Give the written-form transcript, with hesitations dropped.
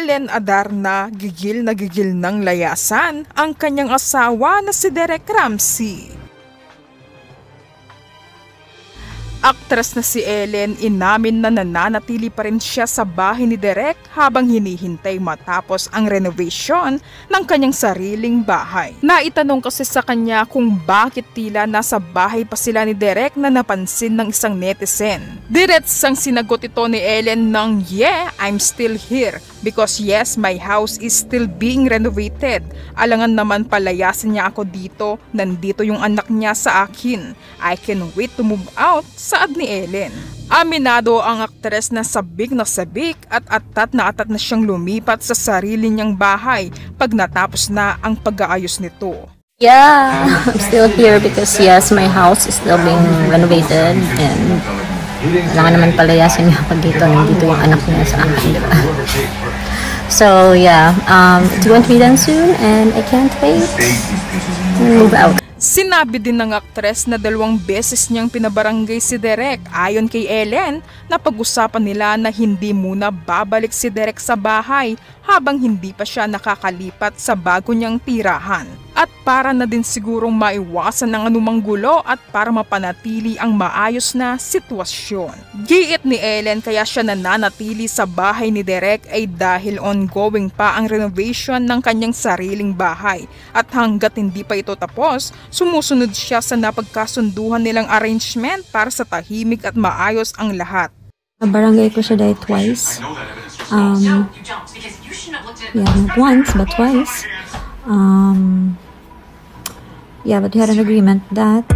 Ellen Adarna, gigil ng layasan ang kanyang asawa na si Derek Ramsey. Aktres na si Ellen inamin na nananatili pa rin siya sa bahay ni Derek habang hinihintay matapos ang renovation ng kanyang sariling bahay. Naitanong kasi sa kanya kung bakit tila nasa bahay pa sila ni Derek na napansin ng isang netizen. Diretsang sinagot ito ni Ellen ng, "Yeah, I'm still here because yes, my house is still being renovated. Alangan naman palayasin niya ako dito, nandito yung anak niya sa akin. I can wait to move out," saad ni Ellen. Aminado ang aktres na sabik at atat na siyang lumipat sa sarili niyang bahay pag natapos na ang pag-aayos nito. Yeah, I'm still here because yes, my house is still being renovated and kailangan naman palayasin niya pag dito, nandito yung anak niya sa akin, diba? So yeah, it's going to be done soon and I can't wait to move out. Sinabi din ng aktres na 2 beses niyang pinabarangay si Derek. Ayon kay Ellen, napag-usapan nila na hindi muna babalik si Derek sa bahay habang hindi pa siya nakakalipat sa bago niyang tirahan. At para na din sigurong maiwasan ng anumang gulo at para mapanatili ang maayos na sitwasyon. Giit ni Ellen kaya siya nananatili sa bahay ni Derek ay dahil ongoing pa ang renovation ng kanyang sariling bahay. At hanggat hindi pa ito tapos, sumusunod siya sa napagkasunduhan nilang arrangement para sa tahimik at maayos ang lahat. Barangay ko siya dahil twice. Yeah, not once, but twice. Yeah, but we had an agreement that